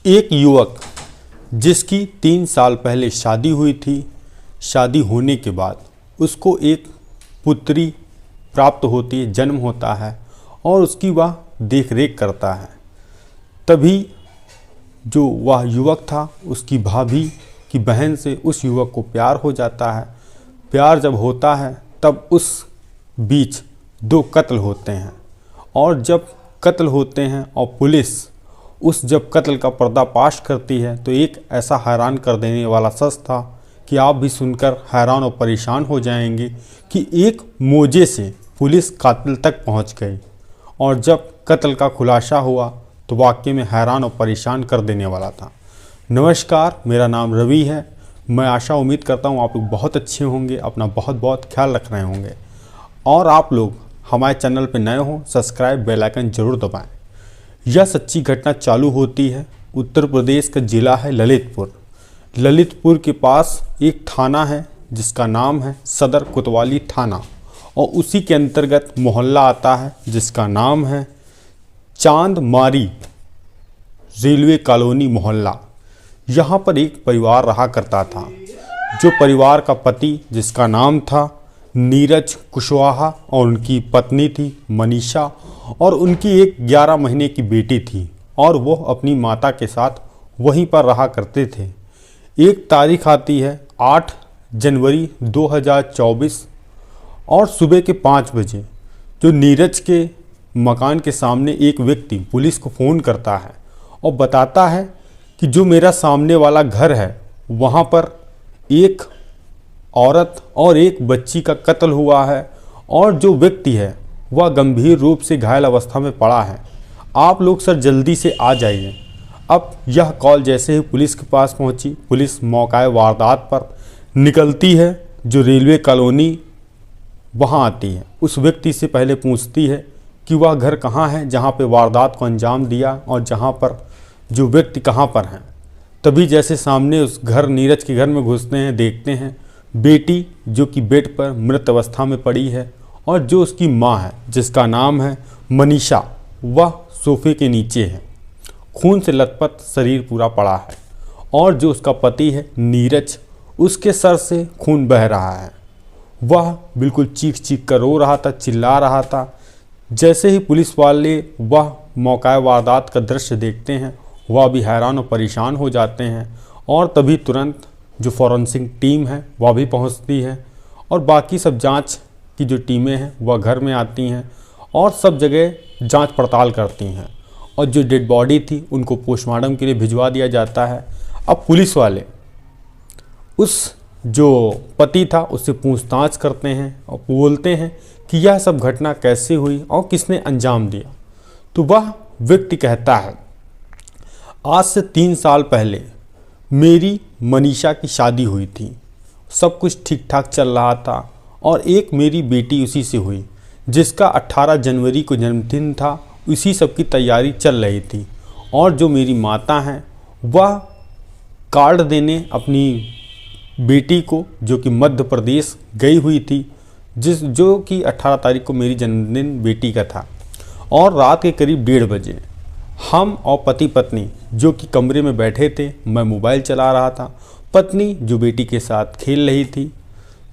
एक युवक जिसकी 3 साल पहले शादी हुई थी, शादी होने के बाद उसको एक पुत्री प्राप्त होती है, जन्म होता है और उसकी वह देख रेख करता है। तभी जो वह युवक था उसकी भाभी की बहन से उस युवक को प्यार हो जाता है। प्यार जब होता है तब उस बीच 2 कत्ल होते हैं और जब कत्ल होते हैं और पुलिस जब कत्ल का पर्दाफाश करती है तो एक ऐसा हैरान कर देने वाला सच था कि आप भी सुनकर हैरान और परेशान हो जाएंगे कि एक मोजे से पुलिस कातिल तक पहुंच गई। और जब कत्ल का खुलासा हुआ तो वाकई में हैरान और परेशान कर देने वाला था। नमस्कार, मेरा नाम रवि है। मैं आशा उम्मीद करता हूँ आप लोग बहुत अच्छे होंगे, अपना बहुत बहुत ख्याल रख रहे होंगे और आप लोग हमारे चैनल पर नए हों सब्सक्राइब बेल आइकन जरूर दबाएं। यह सच्ची घटना चालू होती है उत्तर प्रदेश का ज़िला है ललितपुर। ललितपुर के पास एक थाना है जिसका नाम है सदर कोतवाली थाना और उसी के अंतर्गत मोहल्ला आता है जिसका नाम है चांदमारी रेलवे कॉलोनी मोहल्ला। यहाँ पर एक परिवार रहा करता था। जो परिवार का पति जिसका नाम था नीरज कुशवाहा और उनकी पत्नी थी मनीषा और उनकी एक 11 महीने की बेटी थी और वो अपनी माता के साथ वहीं पर रहा करते थे। एक तारीख आती है 8 जनवरी 2024 और सुबह के 5 बजे जो नीरज के मकान के सामने एक व्यक्ति पुलिस को फ़ोन करता है और बताता है कि जो मेरा सामने वाला घर है वहाँ पर एक औरत और एक बच्ची का कत्ल हुआ है और जो व्यक्ति है वह गंभीर रूप से घायल अवस्था में पड़ा है। आप लोग सर जल्दी से आ जाइए। अब यह कॉल जैसे ही पुलिस के पास पहुंची, पुलिस मौका वारदात पर निकलती है। जो रेलवे कॉलोनी वहां आती है, उस व्यक्ति से पहले पूछती है कि वह घर कहाँ है जहां पे वारदात को अंजाम दिया और जहां पर जो व्यक्ति कहाँ पर हैं। तभी जैसे सामने उस घर नीरज के घर में घुसते हैं, देखते हैं बेटी जो कि बेड पर मृत अवस्था में पड़ी है और जो उसकी माँ है जिसका नाम है मनीषा, वह सोफे के नीचे है, खून से लथपथ शरीर पूरा पड़ा है और जो उसका पति है नीरज, उसके सर से खून बह रहा है। वह बिल्कुल चीख चीख कर रो रहा था, चिल्ला रहा था। जैसे ही पुलिस वाले वह मौका वारदात का दृश्य देखते हैं वह भी हैरान और परेशान हो जाते हैं और तभी तुरंत जो फॉरेंसिक टीम है वह भी पहुंचती है और बाकी सब जांच की जो टीमें हैं वह घर में आती हैं और सब जगह जांच पड़ताल करती हैं और जो डेड बॉडी थी उनको पोस्टमार्टम के लिए भिजवा दिया जाता है। अब पुलिस वाले उस जो पति था उससे पूछताछ करते हैं और बोलते हैं कि यह सब घटना कैसे हुई और किसने अंजाम दिया। तो वह व्यक्ति कहता है आज से 3 साल पहले मेरी मनीषा की शादी हुई थी, सब कुछ ठीक ठाक चल रहा था और एक मेरी बेटी उसी से हुई जिसका 18 जनवरी को जन्मदिन था। उसी सब की तैयारी चल रही थी और जो मेरी माता हैं वह कार्ड देने अपनी बेटी को जो कि मध्य प्रदेश गई हुई थी, जो कि 18 तारीख को मेरी जन्मदिन बेटी का था। और रात के करीब 1:30 बजे हम और पति पत्नी जो कि कमरे में बैठे थे, मैं मोबाइल चला रहा था, पत्नी जो बेटी के साथ खेल रही थी।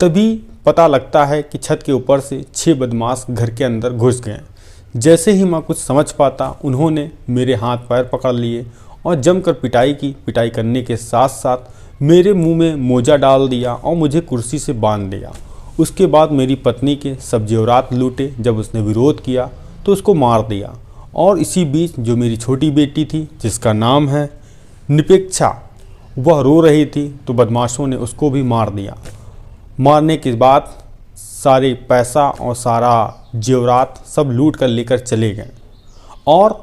तभी पता लगता है कि छत के ऊपर से 6 बदमाश घर के अंदर घुस गए। जैसे ही मैं कुछ समझ पाता उन्होंने मेरे हाथ पैर पकड़ लिए और जमकर पिटाई की। पिटाई करने के साथ साथ मेरे मुंह में मोजा डाल दिया और मुझे कुर्सी से बांध दिया। उसके बाद मेरी पत्नी के सब जेवरात लूटे। जब उसने विरोध किया तो उसको मार दिया और इसी बीच जो मेरी छोटी बेटी थी जिसका नाम है निपेक्षा, वह रो रही थी तो बदमाशों ने उसको भी मार दिया। मारने के बाद सारे पैसा और सारा जेवरात सब लूट कर लेकर चले गए और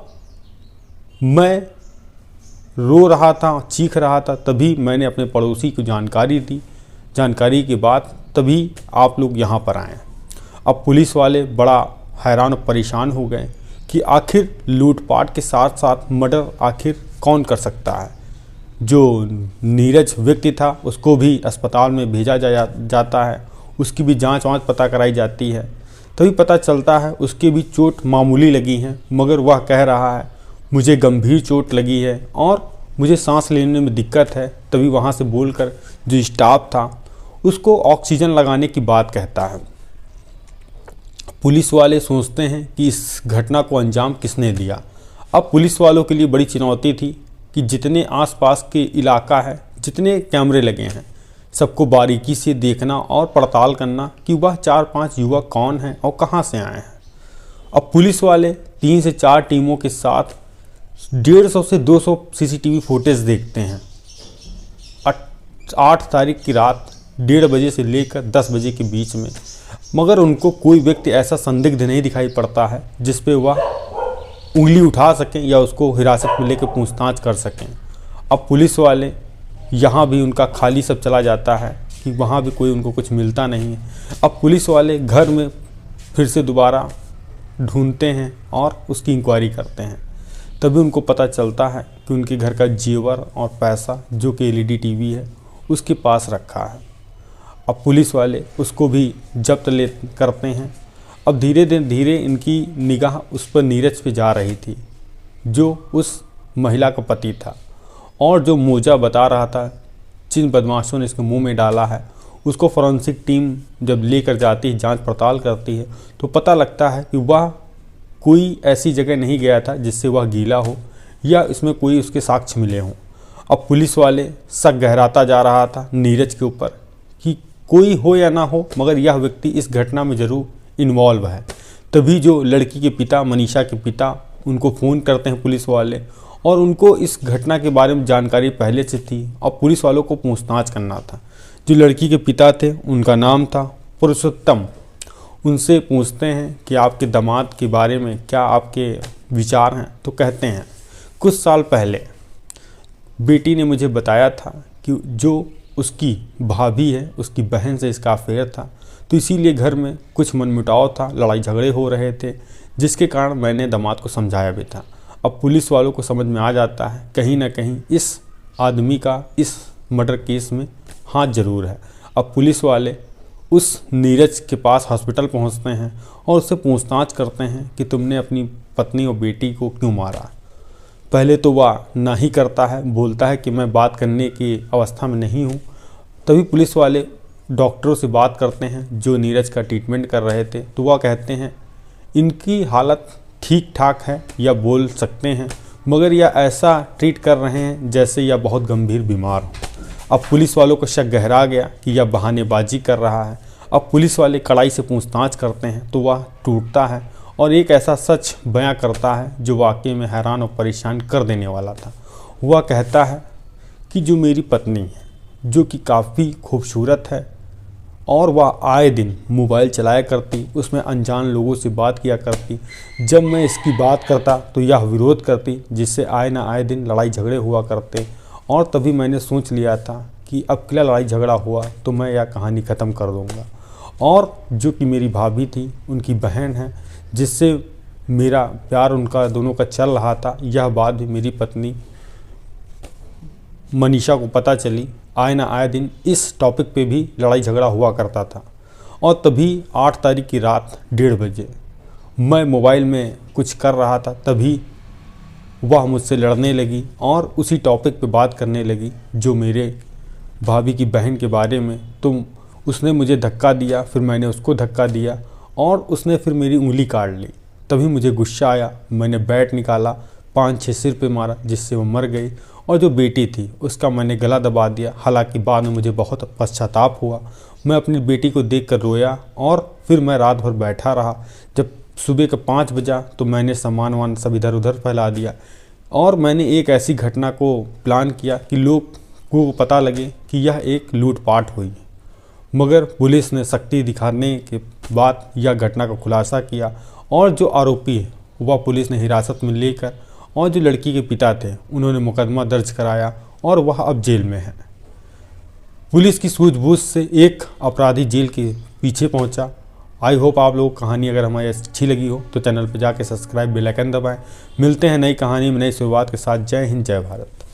मैं रो रहा था, चीख रहा था। तभी मैंने अपने पड़ोसी को जानकारी दी। जानकारी के बाद तभी आप लोग यहाँ पर आए। अब पुलिस वाले बड़ा हैरान और परेशान हो गए कि आखिर लूटपाट के साथ साथ मर्डर आखिर कौन कर सकता है। जो नीरज व्यक्ति था उसको भी अस्पताल में भेजा जाता है, उसकी भी जांच वांच पता कराई जाती है। तभी पता चलता है उसके भी चोट मामूली लगी हैं, मगर वह कह रहा है मुझे गंभीर चोट लगी है और मुझे सांस लेने में दिक्कत है। तभी वहाँ से बोलकर जो स्टाफ था उसको ऑक्सीजन लगाने की बात कहता है। पुलिस वाले सोचते हैं कि इस घटना को अंजाम किसने दिया। अब पुलिस वालों के लिए बड़ी चुनौती थी कि जितने आसपास के इलाका है, जितने कैमरे लगे हैं, सबको बारीकी से देखना और पड़ताल करना कि वह 4-5 युवक कौन हैं और कहाँ से आए हैं। अब पुलिस वाले 3 से 4 टीमों के साथ 150 से 200 सीसीटीवी फुटेज देखते हैं। 8 तारीख की रात 1:30 बजे से लेकर 10 बजे के बीच में, मगर उनको कोई व्यक्ति ऐसा संदिग्ध नहीं दिखाई पड़ता है जिस पे वह उंगली उठा सकें या उसको हिरासत में लेकर पूछताछ कर सकें। अब पुलिस वाले यहाँ भी उनका खाली सब चला जाता है कि वहाँ भी कोई उनको कुछ मिलता नहीं है। अब पुलिस वाले घर में फिर से दोबारा ढूंढते हैं और उसकी इंक्वायरी करते हैं। तभी उनको पता चलता है कि उनके घर का जेवर और पैसा जो कि एलईडी टीवी है उसके पास रखा है। अब पुलिस वाले उसको भी जब्त करते हैं। अब धीरे धीरे इनकी निगाह उस पर नीरज पे जा रही थी जो उस महिला का पति था, और जो मोजा बता रहा था जिन बदमाशों ने इसके मुंह में डाला है, उसको फॉरेंसिक टीम जब लेकर जाती है, जांच पड़ताल करती है, तो पता लगता है कि वह कोई ऐसी जगह नहीं गया था जिससे वह गीला हो या इसमें कोई उसके साक्ष्य मिले हों। अब पुलिस वाले शक गहराता जा रहा था नीरज के ऊपर कि कोई हो या ना हो, मगर यह व्यक्ति इस घटना में ज़रूर इन्वॉल्व है। तभी जो लड़की के पिता, मनीषा के पिता, उनको फ़ोन करते हैं पुलिस वाले, और उनको इस घटना के बारे में जानकारी पहले से थी और पुलिस वालों को पूछताछ करना था। जो लड़की के पिता थे उनका नाम था पुरुषोत्तम। उनसे पूछते हैं कि आपके दामाद के बारे में क्या आपके विचार हैं। तो कहते हैं कुछ साल पहले बेटी ने मुझे बताया था कि जो उसकी भाभी है उसकी बहन से इसका अफेयर था, तो इसीलिए घर में कुछ मनमुटाव था, लड़ाई झगड़े हो रहे थे, जिसके कारण मैंने दामाद को समझाया भी था। अब पुलिस वालों को समझ में आ जाता है कहीं ना कहीं इस आदमी का इस मर्डर केस में हाथ जरूर है। अब पुलिस वाले उस नीरज के पास हॉस्पिटल पहुंचते हैं और उससे पूछताछ करते हैं कि तुमने अपनी पत्नी और बेटी को क्यों मारा। पहले तो वह ना ही करता है, बोलता है कि मैं बात करने की अवस्था में नहीं हूँ। तभी पुलिस वाले डॉक्टरों से बात करते हैं जो नीरज का ट्रीटमेंट कर रहे थे, तो वह कहते हैं इनकी हालत ठीक ठाक है या बोल सकते हैं, मगर यह ऐसा ट्रीट कर रहे हैं जैसे यह बहुत गंभीर बीमार हो। अब पुलिस वालों को शक गहरा गया कि यह बहानेबाजी कर रहा है। अब पुलिस वाले कड़ाई से पूछताछ करते हैं तो वह टूटता है और एक ऐसा सच बयां करता है जो वाकई में हैरान और परेशान कर देने वाला था। वह कहता है कि जो मेरी पत्नी है, जो कि काफ़ी खूबसूरत है, और वह आए दिन मोबाइल चलाया करती, उसमें अनजान लोगों से बात किया करती। जब मैं इसकी बात करता तो यह विरोध करती, जिससे आए ना आए दिन लड़ाई झगड़े हुआ करते। और तभी मैंने सोच लिया था कि अब क्या लड़ाई झगड़ा हुआ तो मैं यह कहानी ख़त्म कर दूंगा। और जो कि मेरी भाभी थी, उनकी बहन है, जिससे मेरा प्यार उनका दोनों का चल रहा था, यह बात भी मेरी पत्नी मनीषा को पता चली। आए ना आए दिन इस टॉपिक पे भी लड़ाई झगड़ा हुआ करता था। और तभी 8 तारीख की रात 1:30 बजे मैं मोबाइल में कुछ कर रहा था, तभी वह मुझसे लड़ने लगी और उसी टॉपिक पे बात करने लगी जो मेरे भाभी की बहन के बारे में। तो उसने मुझे धक्का दिया, फिर मैंने उसको धक्का दिया और उसने फिर मेरी उंगली काट ली। तभी मुझे गुस्सा आया, मैंने बैट निकाला, 5-6 सिर पे मारा, जिससे वो मर गई। और जो बेटी थी उसका मैंने गला दबा दिया। हालांकि बाद में मुझे बहुत पश्चाताप हुआ। मैं अपनी बेटी को देखकर रोया और फिर मैं रात भर बैठा रहा। जब सुबह का 5 बजा तो मैंने सामान सब इधर उधर फैला दिया और मैंने एक ऐसी घटना को प्लान किया कि लोग को पता लगे कि यह एक लूटपाट हुई। मगर पुलिस ने सख्ती दिखाने के बाद यह घटना का खुलासा किया और जो आरोपी है वह पुलिस ने हिरासत में लेकर, और जो लड़की के पिता थे उन्होंने मुकदमा दर्ज कराया और वह अब जेल में है। पुलिस की सूझबूझ से एक अपराधी जेल के पीछे पहुंचा। आई होप आप लोगों को कहानी अगर हमारी अच्छी लगी हो तो चैनल पर जाके सब्सक्राइब, बेल आइकन दबाएं। मिलते हैं नई कहानी में नई शुरुआत के साथ। जय हिंद, जय भारत।